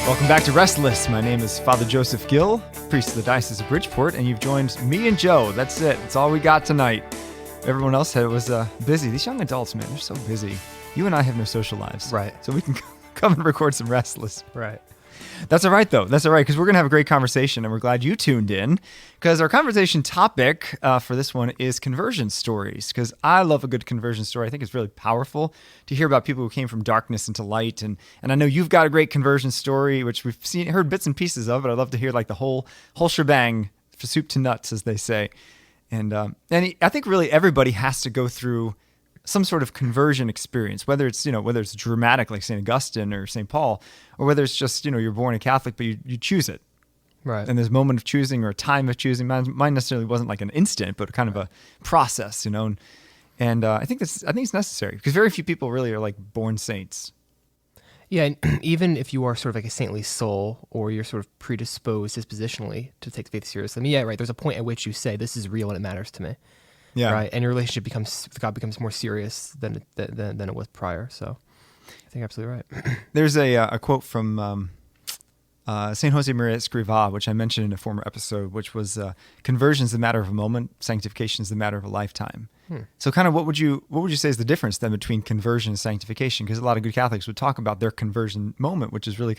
Welcome back to Restless. My name is Father Joseph Gill, priest of the Diocese of Bridgeport, and you've joined me and Joe. That's it. That's all we got tonight. Everyone else was busy. These young adults, man, they're so busy. You and I have no social lives. Right. So we can come and record some Restless. Right. That's all right, though. That's all right, because we're going to have a great conversation, and we're glad you tuned in, because our conversation topic for this one is conversion stories, because I love a good conversion story. I think it's really powerful to hear about people who came from darkness into light, and I know you've got a great conversion story, which we've heard bits and pieces of, but I'd love to hear like the whole shebang, from soup to nuts, as they say. And I think really everybody has to go through some sort of conversion experience, whether it's dramatic like St. Augustine or St. Paul, or whether it's just, you're born a Catholic, but you choose it. Right. And there's a moment of choosing or a time of choosing. Mine necessarily wasn't like an instant, but kind of a process, And I think it's necessary, because very few people really are like born saints. Yeah, and even if you are sort of like a saintly soul, or you're sort of predisposed dispositionally to take faith seriously, I mean, yeah, right, there's a point at which you say, this is real and it matters to me. Yeah. Right. And your relationship with God becomes more serious than it was prior. So I think absolutely right. There's a quote from St. Jose Maria Escrivá, which I mentioned in a former episode, which was conversion is the matter of a moment, sanctification is the matter of a lifetime. So kind of what would you say is the difference then between conversion and sanctification? Because a lot of good Catholics would talk about their conversion moment, which is really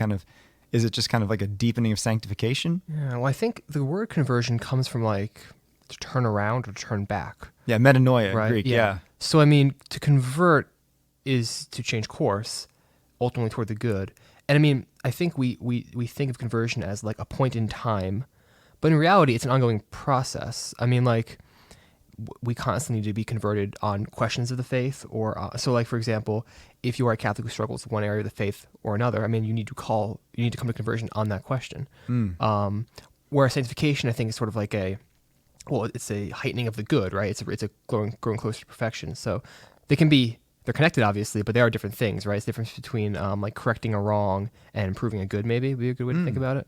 is it just kind of like a deepening of sanctification? Yeah, well, I think the word conversion comes from like to turn around or turn back. Yeah, metanoia, right? Greek, yeah. So, I mean, to convert is to change course, ultimately toward the good. And I mean, I think we think of conversion as like a point in time, but in reality, it's an ongoing process. I mean, like, we constantly need to be converted on questions of the faith, or so like, for example, if you are a Catholic who struggles with one area of the faith or another, I mean, you need to come to conversion on that question. Whereas sanctification, I think, is sort of like it's a heightening of the good, right? It's a growing closer to perfection. So they're connected, obviously, but they are different things, right? It's the difference between like correcting a wrong and improving a good, maybe would be a good way to think about it.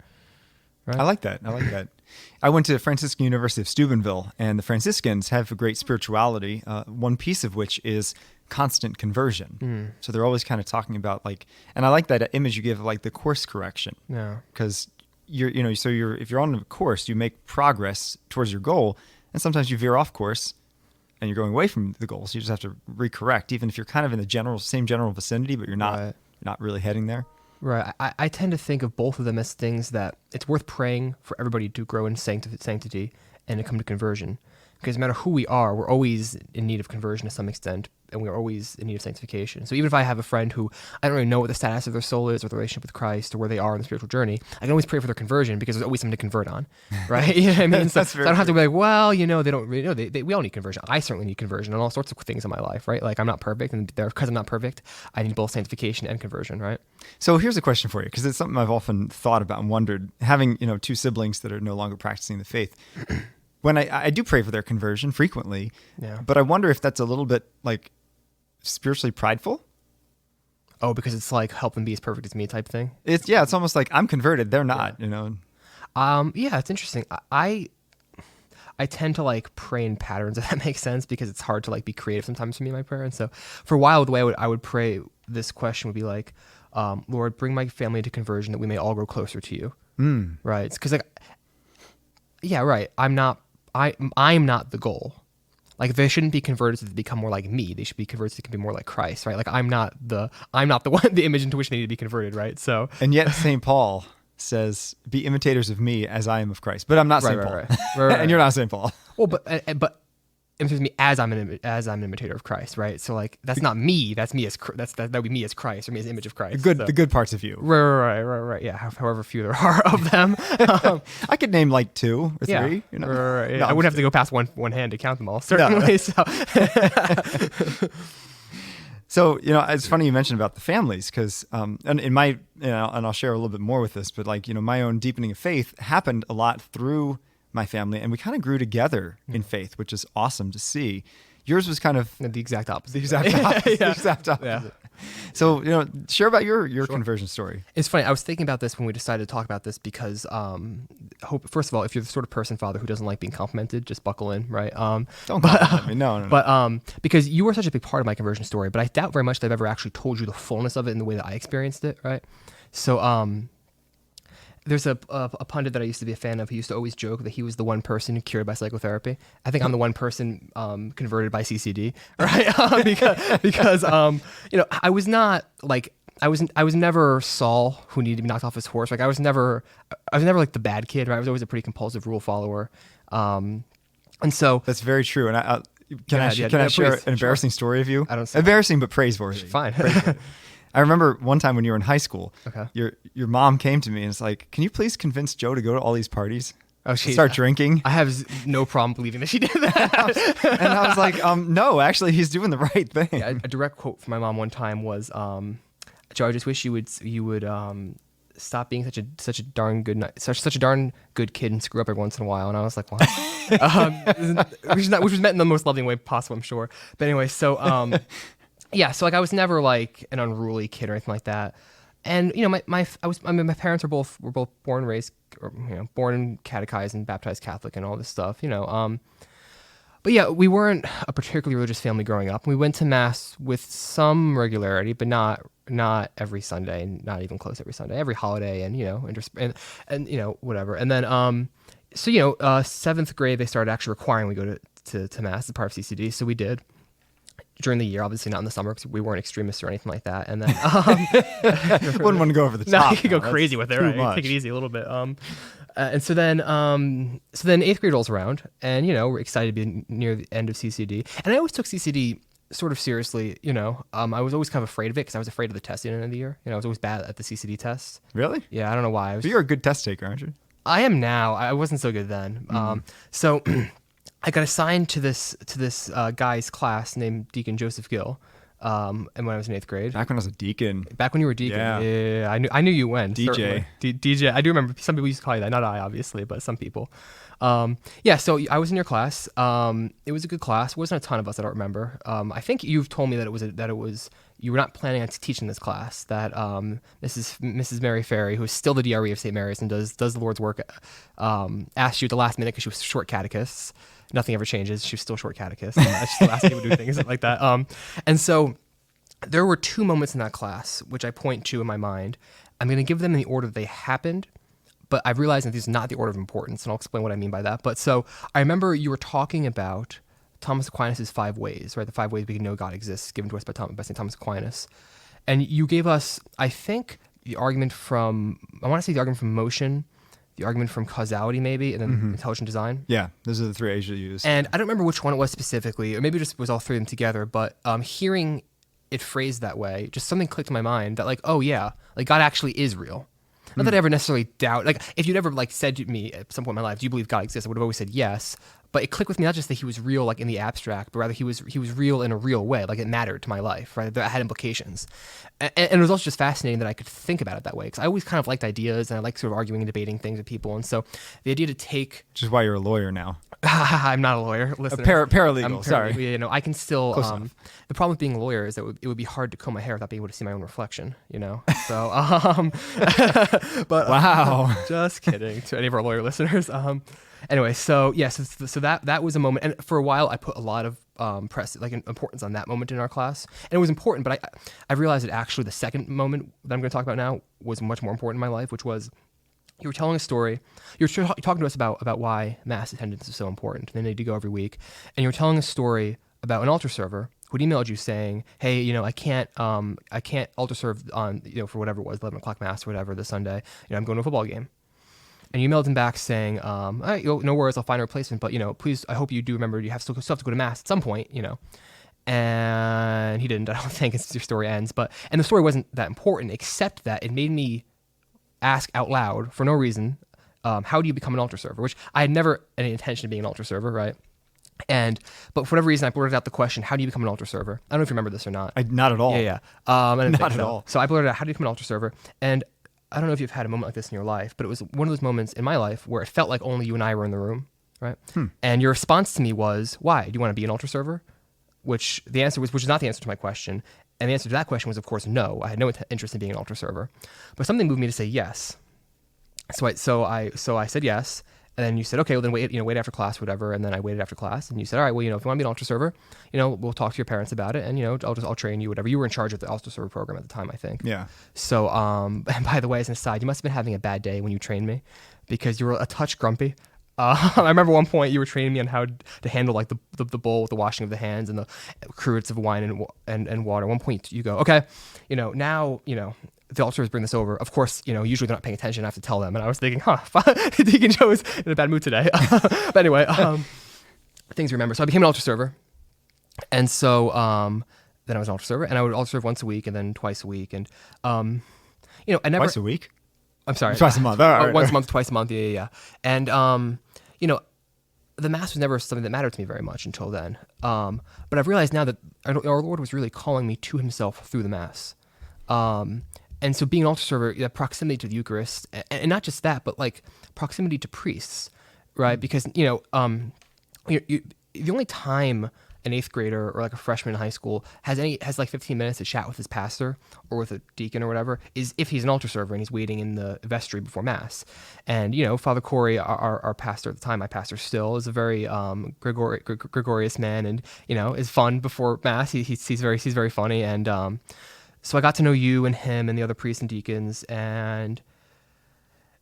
Right? I like that. I went to Franciscan University of Steubenville, and the Franciscans have a great spirituality, one piece of which is constant conversion. So they're always kind of talking about and I like that image you give of like the course correction. Yeah. Because if you're on a course, you make progress towards your goal, and sometimes you veer off course and you're going away from the goal. So you just have to recorrect, even if you're kind of in the same general vicinity, but you're not really heading there. Right. I tend to think of both of them as things that it's worth praying for everybody to grow in sanctity and to come to conversion. Because no matter who we are, we're always in need of conversion to some extent, and we're always in need of sanctification. So even if I have a friend who I don't really know what the status of their soul is, or their relationship with Christ, or where they are in the spiritual journey, I can always pray for their conversion, because there's always something to convert on, right? You know what I mean? So I don't have to be like, well, they don't really know. We all need conversion. I certainly need conversion on all sorts of things in my life, right? Like, I'm not perfect, and because I'm not perfect, I need both sanctification and conversion, right? So here's a question for you, because it's something I've often thought about and wondered, having two siblings that are no longer practicing the faith. When I do pray for their conversion frequently, but I wonder if that's a little bit like spiritually prideful. Oh, because it's like help them be as perfect as me type thing. It's almost like I'm converted, they're not. Yeah, it's interesting. I tend to like pray in patterns, if that makes sense, because it's hard to like be creative sometimes for me in my prayer. And so for a while, the way I would pray this question would be like, Lord, bring my family to conversion that we may all grow closer to you. Right? Because right. I'm not the goal. Like, they shouldn't be converted to become more like me. They should be converted to be more like Christ, right? Like, I'm not the one, the image into which they need to be converted, right? So, and yet St. Paul says, "Be imitators of me as I am of Christ." But I'm not St. Paul, right. And you're not St. Paul. Well, but imitate me as I'm an imitator of Christ, right? So like, that's not me. That's me as that would be me as Christ, or me as the image of Christ. The good parts of you. Right. Yeah. However few there are of them. I could name like 2 or 3. Right. Yeah. No, I wouldn't have to go past one hand to count them all. Certainly. No. So it's funny you mentioned about the families, because and in my and I'll share a little bit more with this, but my own deepening of faith happened a lot through my family, and we kind of grew together in faith, which is awesome to see. Yours was kind of the exact opposite. The exact opposite. Yeah. So, share about your conversion story. It's funny. I was thinking about this when we decided to talk about this, because first of all, if you're the sort of person, Father, who doesn't like being complimented, just buckle in, right? Don't compliment me. No. But because you were such a big part of my conversion story, but I doubt very much that I've ever actually told you the fullness of it in the way that I experienced it, right? So There's a pundit that I used to be a fan of who used to always joke that he was the one person cured by psychotherapy. I think I'm the one person converted by CCD, right? because I was not like I was never Saul who needed to be knocked off his horse. Like I was never like the bad kid. Right? I was always a pretty compulsive rule follower, and so That's very true. And can I share please, an embarrassing story of you? I don't say embarrassing, but praiseworthy. fine. I remember one time when you were in high school, Okay. your mom came to me and it's like, "Can you please convince Joe to go to all these parties? Oh, Start drinking." I have no problem believing that she did that. And I was like, no, actually, he's doing the right thing. Yeah, a direct quote from my mom one time was, "Joe, I just wish you would stop being such a darn good kid and screw up every once in a while." And I was like, "What?" Which was meant in the most loving way possible, I'm sure. But anyway, so yeah, so like I was never like an unruly kid or anything like that. And my parents were both born and raised, or, born and catechized and baptized Catholic and all this stuff. But yeah, we weren't a particularly religious family growing up. We went to mass with some regularity, but not every Sunday, not even close every Sunday. Every holiday, and whatever. And then seventh grade they started actually requiring we go to mass as part of CCD, so we did. During the year, obviously not in the summer because we weren't extremists or anything like that. And then wouldn't want to go over the no, top. you could go crazy with it, right? Take it easy a little bit. And so then eighth grade rolls around, and we're excited to be near the end of CCD. And I always took CCD sort of seriously. I was always kind of afraid of it because I was afraid of the test at the end of the year. I was always bad at the CCD test. Really? Yeah, I don't know why. But you're a good test taker, aren't you? I am now. I wasn't so good then. So I got assigned to this guy's class named Deacon Joseph Gill, and when I was in eighth grade. Back when I was a deacon. Back when you were deacon. Yeah. Yeah, I knew you went. DJ. DJ. I do remember some people used to call you that. Not I, obviously, but some people. Yeah, so I was in your class. It was a good class. It wasn't a ton of us. I don't remember. I think you've told me that it was you were not planning on teaching this class. That Mrs. Mary Ferry, who is still the DRE of St. Mary's and does the Lord's work, asked you at the last minute because she was short catechists. Nothing ever changes. She was still short catechist. She still asked people to do things like that. And so there were two moments in that class which I point to in my mind. I'm going to give them in the order they happened, but I've realized that this is not the order of importance, and I'll explain what I mean by that. But so I remember you were talking about Thomas Aquinas' 5 ways, right? The 5 ways we can know God exists, given to us by St. Thomas Aquinas. And you gave us, I think, the argument from motion, the argument from causality maybe, and then intelligent design. Yeah, those are the 3 A's you use. And I don't remember which one it was specifically, or maybe it just was all 3 of them together, but hearing it phrased that way, just something clicked in my mind that like, oh yeah, like God actually is real. Not that I ever necessarily doubt, like if you'd ever like said to me at some point in my life, do you believe God exists? I would have always said yes. But it clicked with me not just that he was real like in the abstract, but rather he was real in a real way, like it mattered to my life, right? That had implications. And it was also just fascinating that I could think about it that way, because I always kind of liked ideas and I like sort of arguing and debating things with people. And so the idea to take... Which is why you're a lawyer now. I'm not a lawyer. Listen, paralegal, sorry. Yeah, I can still... the problem with being a lawyer is that it would be hard to comb my hair without being able to see my own reflection, So, but wow. Just kidding to any of our lawyer listeners. Anyway, so yeah, so that was a moment, and for a while I put a lot of importance on that moment in our class, and it was important. But I realized that actually the second moment that I'm going to talk about now was much more important in my life, which was you were telling a story. You were talking to us about why mass attendance is so important. They need to go every week, and you were telling a story about an altar server who'd emailed you saying, "Hey, I can't altar serve on for whatever it was, 11 o'clock mass or whatever this Sunday. I'm going to a football game." And you emailed him back saying, "All right, no worries, I'll find a replacement, but please, I hope you do remember you still have to go to mass at some point, And he didn't. I don't think your story ends, and the story wasn't that important, except that it made me ask out loud for no reason, how do you become an altar server? Which I had never any intention of being an altar server, right? But for whatever reason, I blurted out the question, how do you become an altar server? I don't know if you remember this or not. Not at all. Yeah. Not at all. So I blurted out, how do you become an altar server? And I don't know if you've had a moment like this in your life, but it was one of those moments in my life where it felt like only you and I were in the room, right? And your response to me was, why? Do you want to be an altar server? Which is not the answer to my question. And the answer to that question was, of course, no. I had no interest in being an altar server. But something moved me to say yes. So I said yes. And then you said, okay, well then wait after class, whatever. And then I waited after class, and you said, all right, well, if you want to be an altar server, we'll talk to your parents about it, and I'll train you, whatever. You were in charge of the altar server program at the time, I think. Yeah. So, and by the way, as an aside, you must have been having a bad day when you trained me, because you were a touch grumpy. I remember one point you were training me on how to handle like the bowl with the washing of the hands and the cruets of wine and water. At one point you go, okay, now the altars bring this over. Of course, usually they're not paying attention. I have to tell them. And I was thinking, Deacon Joe is in a bad mood today. But anyway, things to remember. So I became an altar server. And so then I was an altar server, and I would altar serve once a week and then twice a week. And, I never... Twice a week? I'm sorry. Twice a month. All right. Once a month, twice a month. Yeah. And, the Mass was never something that mattered to me very much until then. But I've realized now that our Lord was really calling me to himself through the Mass. And so being an altar server, proximity to the Eucharist, and not just that, but like proximity to priests, right? Because, the only time an 8th grader or like a freshman in high school has like 15 minutes to chat with his pastor or with a deacon or whatever is if he's an altar server and he's waiting in the vestry before Mass. And, Father Corey, our pastor at the time, my pastor still, is a very gregarious man, and, is fun before Mass. He's very funny. And, so I got to know you and him and the other priests and deacons, and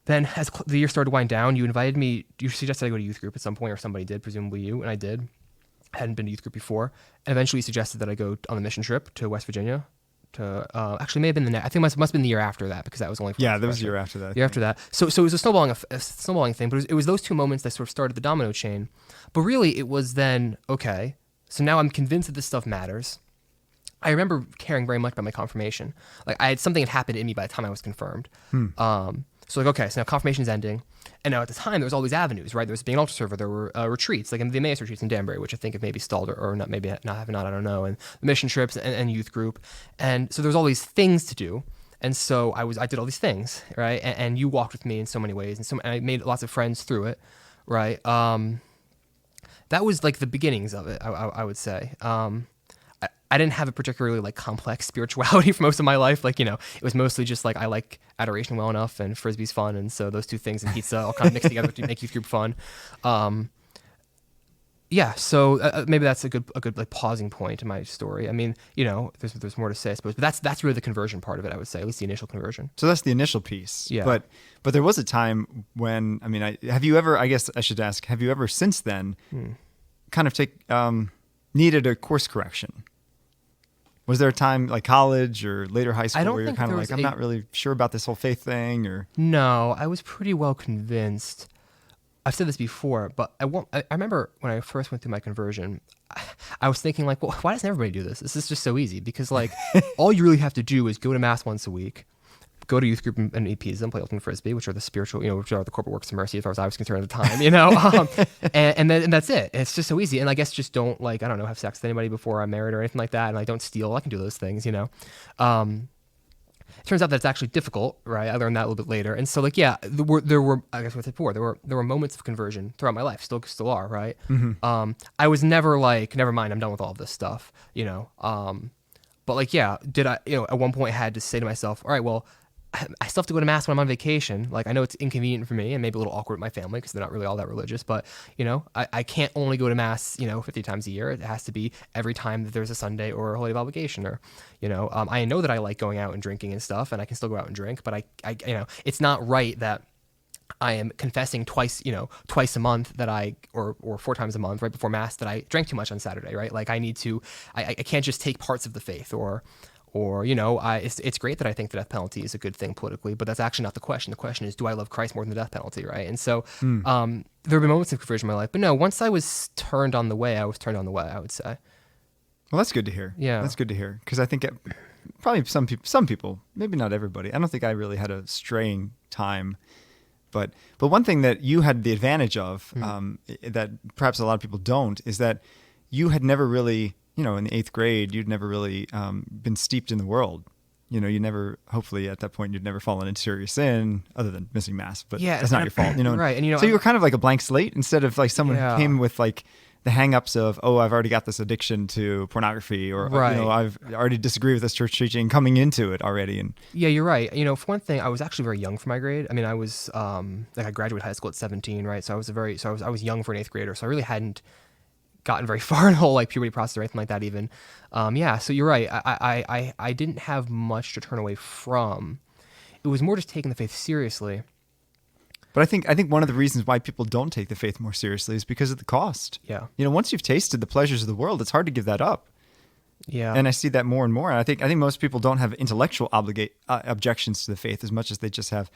then as the year started to wind down, you suggested I go to youth group at some point, or somebody did, presumably you, and I did. I hadn't been to youth group before, and eventually you suggested that I go on a mission trip to West Virginia. Actually, may have been I think it must have been the year after that, because that was only for that was the year after that. Year after that. So it was a snowballing thing, but it was those two moments that sort of started the domino chain. But really, it was then, okay, so now I'm convinced that this stuff matters. I remember caring very much about my confirmation. Like something had happened in me by the time I was confirmed. So okay, so now confirmation's ending. And now at the time, there was all these avenues, right? There was being an altar server. There were retreats, like the Emmaus retreats in Danbury, which I think have maybe stalled or not, maybe not, I don't know. And the mission trips and youth group. And so there was all these things to do. And so I did all these things, right? And you walked with me in so many ways. And I made lots of friends through it, right? That was like the beginnings of it, I would say. I didn't have a particularly like complex spirituality for most of my life. Like, it was mostly just like I like adoration well enough, and Frisbee's fun, and so those two things and pizza all kind of mixed together to make youth group fun. So maybe that's a good like pausing point in my story. I mean, there's more to say, I suppose, but that's really the conversion part of it, I would say, at least the initial conversion. So that's the initial piece. Yeah. But there was a time when, have you ever, I guess I should ask, have you ever since then kind of needed a course correction? Was there a time like college or later high school where you're kind of like, I'm not really sure about this whole faith thing? Or No, I was pretty well convinced. I've said this before, but I remember when I first went through my conversion, I was thinking like, well, why doesn't everybody do this? This is just so easy, because like all you really have to do is go to Mass once a week, go to youth group and eat pizza and play ultimate Frisbee, which are the spiritual, which are the corporate works of mercy as far as I was concerned at the time, and that's it. And it's just so easy. And I guess just don't have sex with anybody before I'm married or anything like that. And I don't steal. I can do those things, It turns out that it's actually difficult, right? I learned that a little bit later. And so there were I guess what I said before, there were moments of conversion throughout my life, still are, right? Mm-hmm. I was never like, never mind, I'm done with all of this stuff, But did I, at one point had to say to myself, all right, well, I still have to go to Mass when I'm on vacation. Like, I know it's inconvenient for me and maybe a little awkward with my family because they're not really all that religious, but, I can't only go to Mass, 50 times a year. It has to be every time that there's a Sunday or a holiday of obligation, or, I know that I like going out and drinking and stuff, and I can still go out and drink, but I it's not right that I am confessing twice a month that or 4 times a month right before Mass that I drank too much on Saturday, right? Like, I need to, I can't just take parts of the faith, or it's great that I think the death penalty is a good thing politically, but that's actually not the question. The question is, do I love Christ more than the death penalty, right? And so there have been moments of conversion in my life, but no, once I was turned on the way, I would say. Well, that's good to hear. Yeah. That's good to hear, because I think probably some people, maybe not everybody. I don't think I really had a straying time. But one thing that you had the advantage of that perhaps a lot of people don't is that you had never really, in the 8th grade, you'd never really been steeped in the world. You never, hopefully at that point, you'd never fallen into serious sin other than missing Mass. But that's not your fault, Right. And, so you were kind of like a blank slate instead of like someone who came with like the hang-ups of, oh, I've already got this addiction to pornography, or Right. I've already disagree with this church teaching coming into it already. And Yeah, you're right. For one thing, I was actually very young for my grade. I mean, I was like I graduated high school at 17, right? So I was young for an eighth grader. So I really hadn't gotten very far in the whole like puberty process or anything like that even. Yeah, so you're right. I didn't have much to turn away from. It was more just taking the faith seriously. But I think one of the reasons why people don't take the faith more seriously is because of the cost. Yeah. Once you've tasted the pleasures of the world, it's hard to give that up. Yeah. And I see that more and more. And I think most people don't have intellectual objections to the faith as much as they just have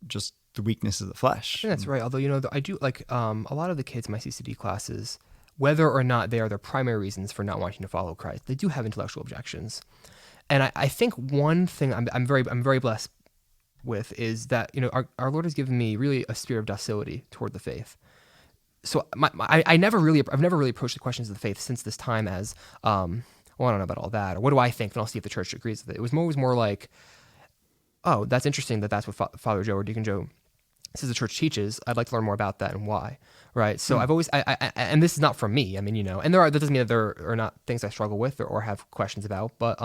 just the weakness of the flesh. I think that's right. Although, I do like a lot of the kids in my CCD classes, whether or not they are their primary reasons for not wanting to follow Christ, they do have intellectual objections. And I think one thing I'm very blessed with is that our Lord has given me really a spirit of docility toward the faith. So I've never really approached the questions of the faith since this time as well, I don't know about all that, or what do I think, and I'll see if the church agrees with it. It was more like, oh, that's interesting that's what Father Joe or Deacon Joe says the church teaches. I'd like to learn more about that and why, right? So I've always, and this is not from me. I mean, and that doesn't mean that there are not things I struggle with or have questions about, but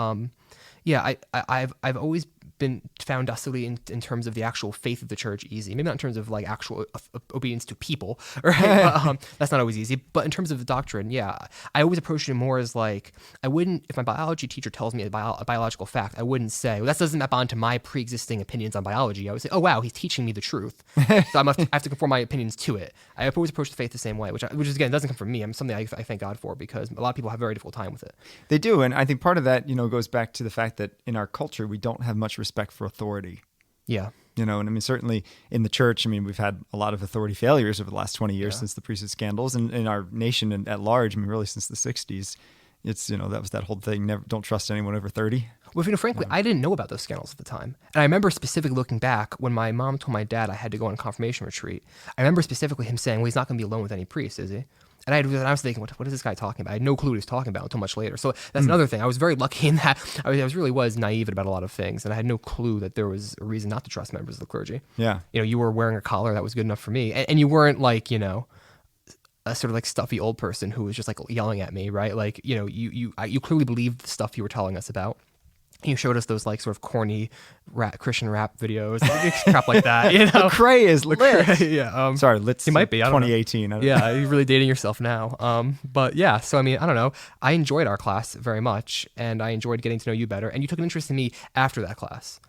yeah, I've always been found docility in terms of the actual faith of the church easy. Maybe not in terms of like actual obedience to people, right? But, that's not always easy. But in terms of the doctrine, yeah, I always approached it more as like, I wouldn't, if my biology teacher tells me a biological fact, I wouldn't say, well, that doesn't map onto my pre-existing opinions on biology. I would say, oh wow, he's teaching me the truth. So I have to conform my opinions to it. I always approach the faith the same way, which is again, doesn't come from me. I'm something I thank God for, because a lot of people have a very difficult time with it. They do. And I think part of that, goes back to the fact that in our culture, we don't have much respect for authority. Yeah. And I mean, certainly in the church, I mean, we've had a lot of authority failures over the last 20 years since the priesthood scandals, and in our nation and at large, I mean, really since the 60s, it's, that was that whole thing, don't trust anyone over 30. Well, frankly, I didn't know about those scandals at the time. And I remember specifically looking back when my mom told my dad I had to go on a confirmation retreat. I remember specifically him saying, well, he's not going to be alone with any priest, is he? And I was thinking, what is this guy talking about? I had no clue what he was talking about until much later. So that's another thing. I was very lucky in that I really was naive about a lot of things, and I had no clue that there was a reason not to trust members of the clergy. Yeah. You were wearing a collar that was good enough for me, and you weren't like, a sort of like stuffy old person who was just like yelling at me, right? Like, you clearly believed the stuff you were telling us about. You showed us those like sort of corny Christian rap videos, crap like that. Lecrae is lit. Yeah. Sorry, lit. He might be. I don't know. 2018. Yeah, you're really dating yourself now. But yeah, so I mean, I don't know. I enjoyed our class very much, and I enjoyed getting to know you better. And you took an interest in me after that class,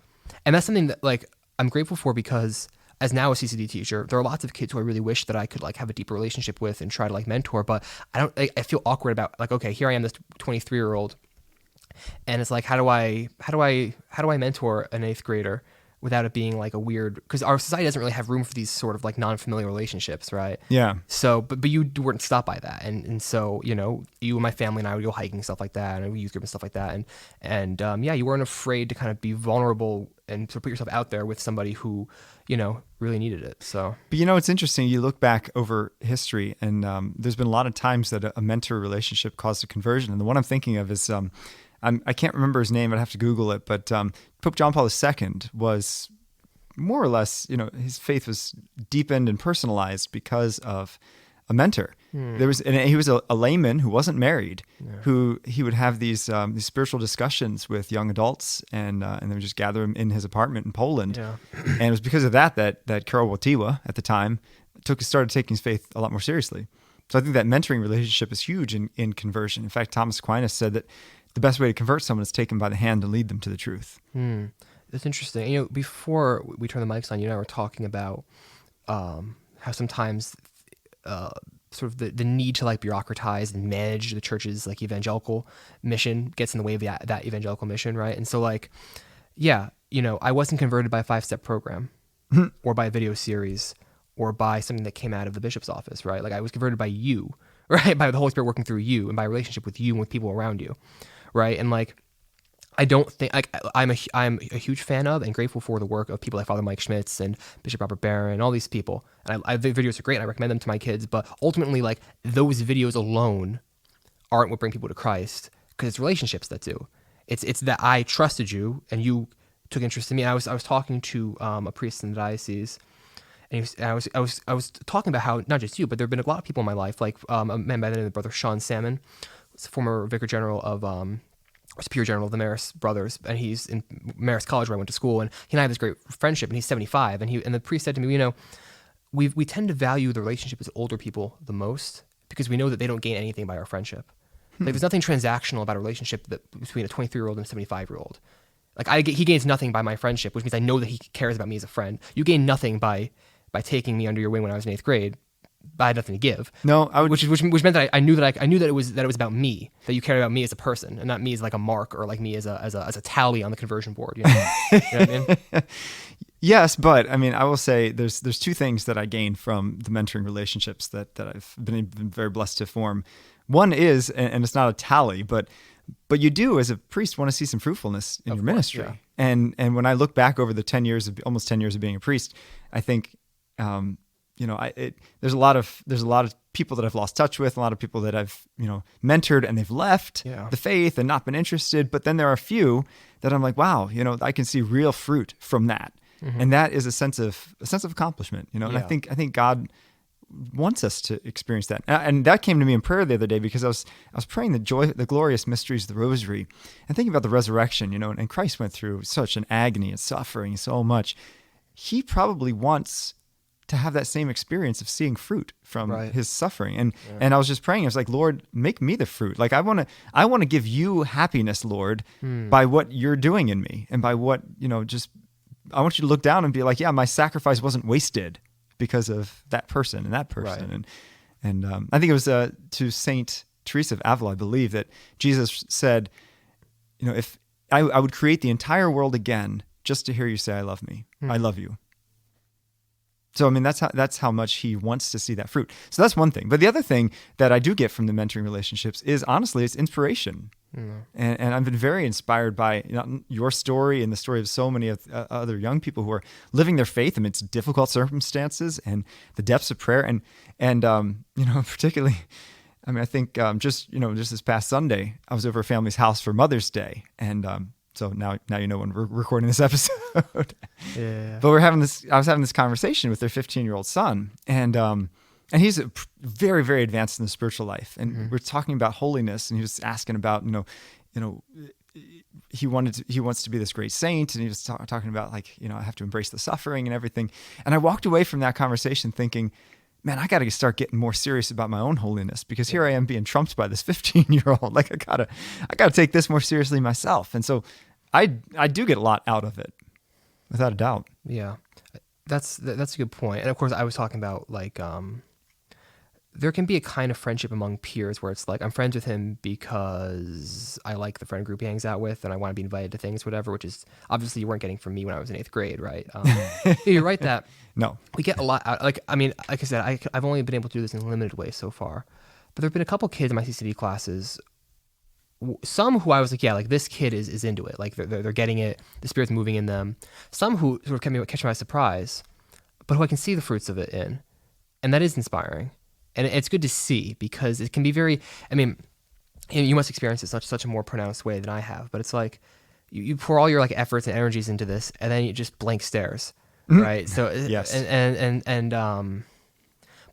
and that's something that like I'm grateful for, because as now a CCD teacher, there are lots of kids who I really wish that I could like have a deeper relationship with and try to like mentor. But I feel awkward about like, okay, here I am, this 23-year-old. And it's like, how do I mentor an eighth grader without it being like a weird, because our society doesn't really have room for these sort of like non-familiar relationships, right? Yeah. So, but you weren't stopped by that, and so you and my family and I would go hiking, stuff like that, and youth group and stuff like that, and yeah, you weren't afraid to kind of be vulnerable and to put yourself out there with somebody who really needed it. So, but it's interesting. You look back over history, and there's been a lot of times that a mentor relationship caused a conversion, and the one I'm thinking of is I can't remember his name. I'd have to Google it. But Pope John Paul II was more or less, his faith was deepened and personalized because of a mentor. He was a layman who wasn't married, who he would have these spiritual discussions with young adults, and they would just gather him in his apartment in Poland. Yeah. And it was because of that Karol Wojtyła at the time started taking his faith a lot more seriously. So I think that mentoring relationship is huge in conversion. In fact, Thomas Aquinas said that the best way to convert someone is take them by the hand and lead them to the truth. That's interesting. Before we turn the mics on, you and I were talking about how sometimes sort of the need to like bureaucratize and manage the church's like evangelical mission gets in the way of that evangelical mission, right? And so like, yeah, I wasn't converted by a 5-step program or by a video series or by something that came out of the bishop's office, right? Like I was converted by you, right? By the Holy Spirit working through you and by a relationship with you and with people around you. Right. And like, I don't think like I'm a huge fan of and grateful for the work of people like Father Mike Schmitz and Bishop Robert Barron and all these people. And the videos are great. And I recommend them to my kids. But ultimately, like those videos alone aren't what bring people to Christ, because it's relationships that do. It's that I trusted you and you took interest in me. I was talking to a priest in the diocese, I was talking about how not just you, but there have been a lot of people in my life, like a man by the name of Brother Sean Salmon, former Vicar General of Superior General of the Marist Brothers, and he's in Marist College where I went to school, and he and I have this great friendship, and he's 75, and the priest said to me, we tend to value the relationship with older people the most because we know that they don't gain anything by our friendship. Like there's nothing transactional about a relationship between a 23-year-old and a 75-year-old. Like he gains nothing by my friendship, which means I know that he cares about me as a friend. You gain nothing by taking me under your wing when I was in 8th grade. I had nothing to give. No, I would. Which meant that I knew that it was about me, that you cared about me as a person, and not me as like a mark or like me as a tally on the conversion board. You know, you know what I mean? Yes, but I mean, I will say there's two things that I gained from the mentoring relationships that I've been very blessed to form. One is, and it's not a tally, but you do as a priest want to see some fruitfulness in your ministry. Yeah. And when I look back over the almost 10 years of being a priest, I think, there's a lot of people that I've lost touch with, a lot of people that I've, mentored and they've left the faith and not been interested. But then there are a few that I'm like, wow, I can see real fruit from that. Mm-hmm. And that is a sense of accomplishment, and I think God wants us to experience that. And that came to me in prayer the other day because I was praying the glorious mysteries of the rosary and thinking about the resurrection, and Christ went through such an agony and suffering so much. He probably wants to have that same experience of seeing fruit from his suffering. And I was just praying. I was like, Lord, make me the fruit. Like I want to give you happiness, Lord, by what you're doing in me and by what, I want you to look down and be like, yeah, my sacrifice wasn't wasted because of that person and that person. Right. And I think it was to Saint Teresa of Avila, I believe, that Jesus said, if I would create the entire world again just to hear you say, I love me, I love you. So, I mean, that's how much he wants to see that fruit. So that's one thing. But the other thing that I do get from the mentoring relationships is, honestly, it's inspiration. Mm. And I've been very inspired by your story and the story of so many other young people who are living their faith amidst difficult circumstances and the depths of prayer. And particularly, I mean, I think just this past Sunday, I was over a family's house for Mother's Day. And so now when we're recording this episode. Yeah. But I was having this conversation with their 15-year-old son, and he's very, very advanced in the spiritual life, and we're talking about holiness, and he was asking about he wants to be this great saint, and he was talking about I have to embrace the suffering and everything, and I walked away from that conversation thinking, man, I got to start getting more serious about my own holiness because here I am being trumped by this 15-year-old. Like I gotta take this more seriously myself, and so I do get a lot out of it, without a doubt. Yeah, that's a good point. And of course, I was talking about there can be a kind of friendship among peers where it's like I'm friends with him because I like the friend group he hangs out with, and I want to be invited to things, whatever. Which is obviously you weren't getting from me when I was in 8th grade, right? You're right that no, we get a lot out. Like I said, I've only been able to do this in a limited way so far, but there've been a couple kids in my CCD classes. Some who I was like, yeah, like this kid is into it. Like they're getting it. The Spirit's moving in them. Some who sort of catch me by surprise, but who I can see the fruits of it in. And that is inspiring. And it's good to see because it can be very, I mean, you must experience it such a more pronounced way than I have, but it's like you pour all your like efforts and energies into this and then you just blank stares, right? So, yes.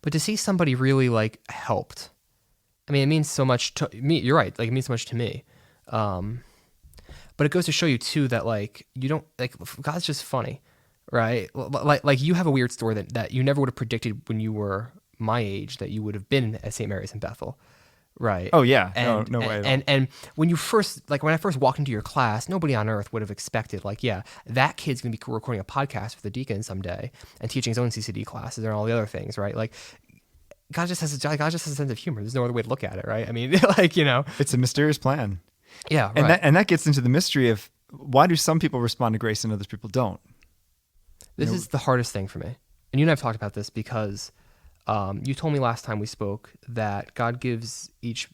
But to see somebody really like helped, I mean, it means so much to me. You're right. Like, it means so much to me. But it goes to show you too that like you don't like God's just funny, right? Like you have a weird story that you never would have predicted when you were my age that you would have been at St. Mary's in Bethel, right? Oh yeah, no way at all. And when I first walked into your class, nobody on earth would have expected like, yeah, that kid's gonna be recording a podcast for the deacon someday and teaching his own CCD classes and all the other things, right? Like. God just has a sense of humor. There's no other way to look at it, right? I mean, it's a mysterious plan. Yeah, right. And that gets into the mystery of why do some people respond to grace and other people don't? This is the hardest thing for me. And you and I have talked about this because you told me last time we spoke that God gives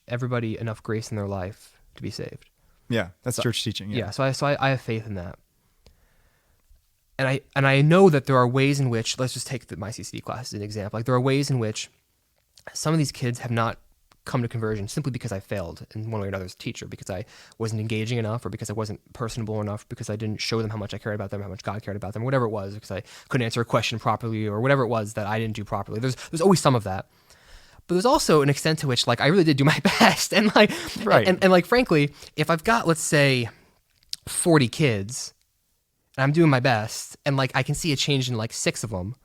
everybody enough grace in their life to be saved. Yeah, that's church teaching. Yeah. So I have faith in that. And I know that there are ways in which, let's just take my CCD class as an example. Like there are ways in which some of these kids have not come to conversion simply because I failed in one way or another as a teacher, because I wasn't engaging enough, or because I wasn't personable enough, because I didn't show them how much I cared about them, how much God cared about them, whatever it was, because I couldn't answer a question properly, or whatever it was that I didn't do properly. There's always some of that. But there's also an extent to which, like, I really did do my best. And like, Right. and like, frankly, if I've got, let's say, 40 kids and I'm doing my best, and like, I can see a change in like 6 of them,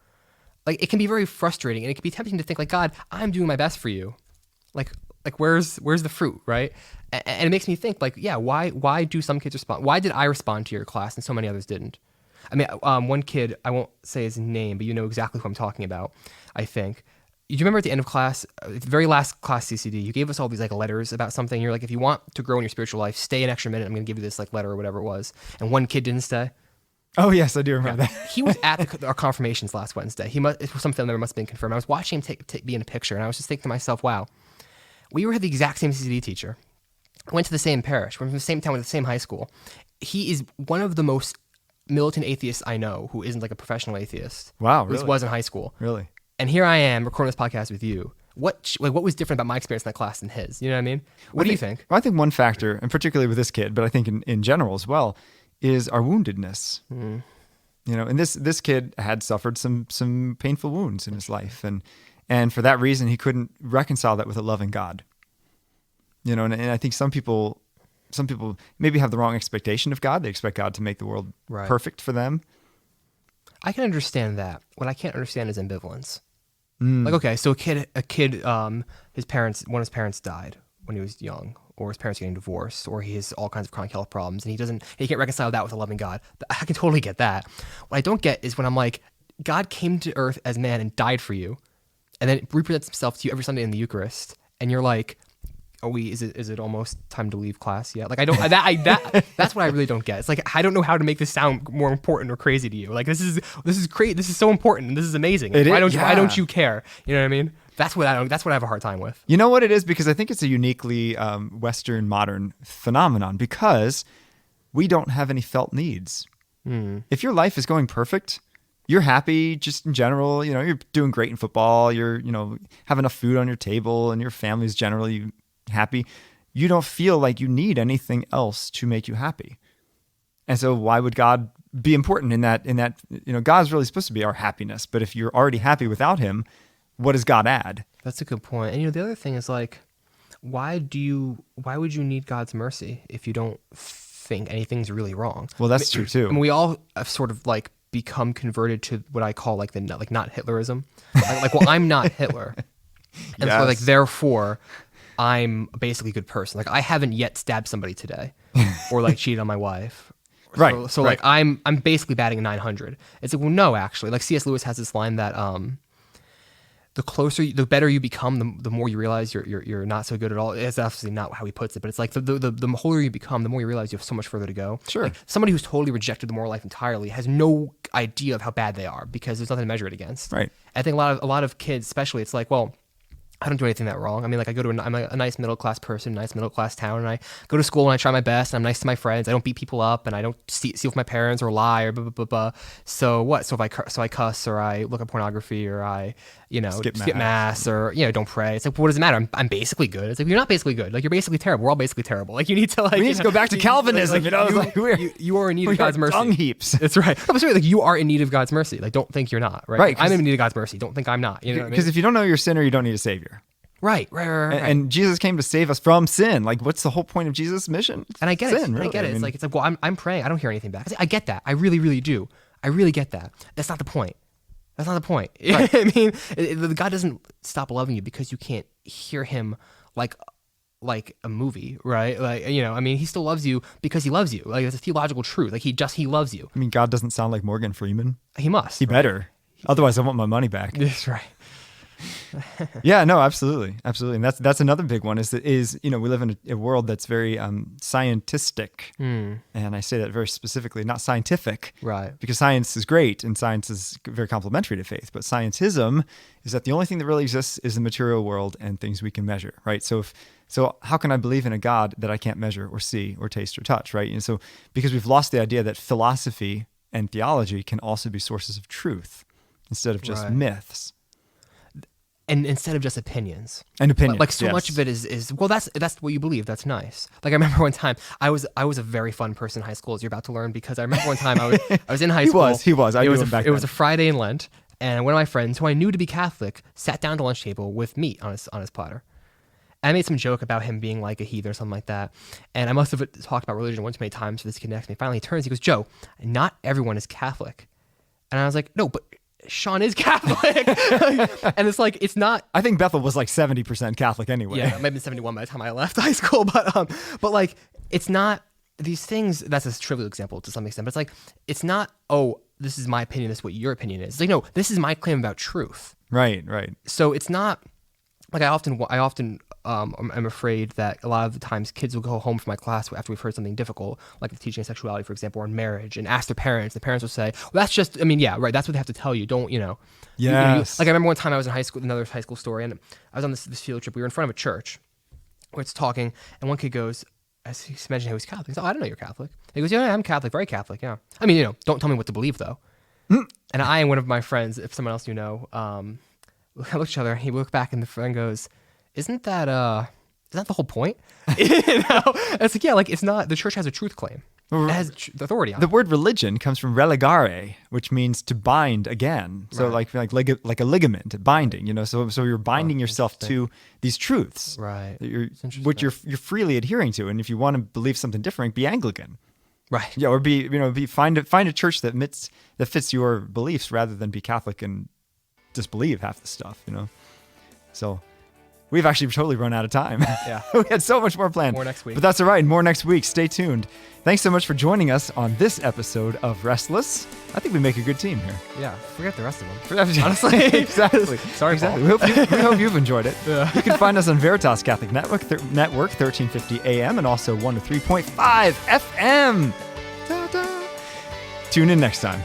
like, it can be very frustrating, and it can be tempting to think like, God, I'm doing my best for you. Like where's the fruit, right? And it makes me think like, yeah, why do some kids respond? Why did I respond to your class and so many others didn't? I mean, one kid, I won't say his name, but you know exactly who I'm talking about, I think. Do you remember at the end of class, the very last class CCD, you gave us all these like letters about something. You're like, if you want to grow in your spiritual life, stay an extra minute. I'm going to give you this like letter or whatever it was. And one kid didn't stay. Oh yes, I do remember that. He was at our confirmations last Wednesday. It was some family member must have been confirmed. I was watching him be in a picture, and I was just thinking to myself, wow, we had the exact same CCD teacher. Went to the same parish. Went from the same town, with the same high school. He is one of the most militant atheists I know, who isn't like a professional atheist. Wow, At least really? was in high school. Really? And here I am recording this podcast with you. What was different about my experience in that class than his? You know what I mean? What do you think? Well, I think one factor, and particularly with this kid, but I think in general as well, is our woundedness. Mm. You know, and this kid had suffered some painful wounds in his life, and for that reason, he couldn't reconcile that with a loving God. You know, and I think some people maybe have the wrong expectation of God. They expect God to make the world perfect for them. I can understand that. What I can't understand is ambivalence. Like, okay, so a kid, one of his parents died when he was young, or his parents getting divorced, or he has all kinds of chronic health problems, and he can't reconcile that with a loving God. I can totally get that. What I don't get is when I'm like, God came to earth as man and died for you, and then represents himself to you every Sunday in the Eucharist, and you're like, is it almost time to leave class yet? Like, that's what I really don't get. It's like, I don't know how to make this sound more important or crazy to you. Like, this is great. This is so important. And this is amazing. Why don't you care? You know what I mean? That's what I have a hard time with. You know what it is? Because I think it's a uniquely Western modern phenomenon, because we don't have any felt needs. If your life is going perfect, you're happy just in general, you know, you're doing great in football, you're, you know, have enough food on your table, and your family's generally happy, you don't feel like you need anything else to make you happy. And so why would God be important in that, you know, God's really supposed to be our happiness, but if you're already happy without him, what does God add? That's a good point. And you know, the other thing is like, why would you need God's mercy if you don't think anything's really wrong? Well, that's true too. I mean, we all have sort of like become converted to what I call like not Hitlerism. Well, I'm not Hitler. And so like, therefore, I'm basically a good person. Like, I haven't yet stabbed somebody today, or like cheated on my wife. Right. So like, I'm basically batting a 900. It's like, well, no, actually, like C.S. Lewis has this line that the better you become, the more you realize you're not so good at all. It's obviously not how he puts it, but it's like the holier you become, the more you realize you have so much further to go. Sure. Like, somebody who's totally rejected the moral life entirely has no idea of how bad they are, because there's nothing to measure it against. Right. I think a lot of kids, especially, it's like, well, I don't do anything that wrong. I mean, like, I'm a nice middle-class person, nice middle-class town, and I go to school and I try my best, and I'm nice to my friends. I don't beat people up, and I don't steal from my parents or lie or blah, blah, blah, blah. So what? So if I cuss, or I look at pornography, or I, you know, skip mass, or, you know, don't pray. It's like, what does it matter? I'm basically good. It's like, you're not basically good. Like, you're basically terrible. We're all basically terrible. Like, you need to, like, we need to go back to Calvinism. You are in need of God's mercy. Dung heaps. That's right. No, but seriously, like, you are in need of God's mercy. Like, don't think you're not. Right. Right. I'm in need of God's mercy. Don't think I'm not. You know what I mean? Because if you don't know you're a sinner, you don't need a savior. Right. And Jesus came to save us from sin. Like, what's the whole point of Jesus' mission? And I get sin, it. really. I get it. It's like, well, I'm praying. I don't hear anything back. I get that. I really, really do. I really get that. That's not the point. That's not the point. Right. I mean, God doesn't stop loving you because you can't hear him like a movie, right? Like, you know, I mean, he still loves you because he loves you. Like, it's a theological truth. Like, he loves you. I mean, God doesn't sound like Morgan Freeman. He must. He better. Otherwise, I want my money back. That's right. Yeah, no, absolutely. And that's another big one is you know, we live in a world that's very scientistic, and I say that very specifically, not scientific, right? Because science is great and science is very complementary to faith, but scientism is that the only thing that really exists is the material world and things we can measure, right? So how can I believe in a God that I can't measure or see or taste or touch, right? And so because we've lost the idea that philosophy and theology can also be sources of truth instead of just myths. and instead of just opinions. And opinions, Like so yes. much of it is well, that's what you believe. That's nice. Like I remember one time I was a very fun person in high school, as you're about to learn, because I remember one time I was in high school. He was. I knew him back It was then. a Friday in Lent, and one of my friends, who I knew to be Catholic, sat down at the lunch table with meat on his platter. And I made some joke about him being like a heathen or something like that. And I must have talked about religion one too many times for this to connect me. Finally, he turns, he goes, "Joe, not everyone is Catholic." And I was like, "No, but Sean is Catholic." And it's like, it's not. I think Bethel was like 70% Catholic anyway. Yeah, it might have been 71 by the time I left high school. But like, it's not these things. That's a trivial example to some extent. But it's like, it's not, oh, this is my opinion, this is what your opinion is. It's like, no, this is my claim about truth. Right. So it's not like I often I'm afraid that a lot of the times kids will go home from my class after we've heard something difficult, like teaching sexuality, for example, or in marriage, and ask their parents. The parents will say, "Well, that's just, I mean, yeah, right. That's what they have to tell you. Don't, Yes. Like I remember one time I was in high school, another high school story, and I was on this field trip. We were in front of a church where it's talking, and one kid goes, as he's mentioning he was Catholic. He's like, "Oh, I don't know you're Catholic." He goes, "Yeah, I'm Catholic, very Catholic, yeah." I mean, don't tell me what to believe though. And I and one of my friends, if someone else look at each other, and he looked back and the friend goes, Isn't that the whole point?" It's like, yeah, like it's not. The church has a truth claim. It has authority on The it. word religion comes from religare, which means to bind again. So Right. like a ligament, binding. So you're binding yourself to these truths, Right. that which you're freely adhering to. And if you want to believe something different, be Anglican. Right. Yeah, or find a church that fits your beliefs rather than be Catholic and disbelieve half the stuff. So. We've actually totally run out of time. Yeah. We had so much more planned. More next week. But that's all right. More next week. Stay tuned. Thanks so much for joining us on this episode of Restless. I think we make a good team here. Yeah. Forget the rest of them. Honestly. Exactly. Sorry, exactly. Paul. We hope you've enjoyed it. Yeah. You can find us on Veritas Catholic Network, 1350 AM, and also 103.5 FM. Ta-da. Tune in next time.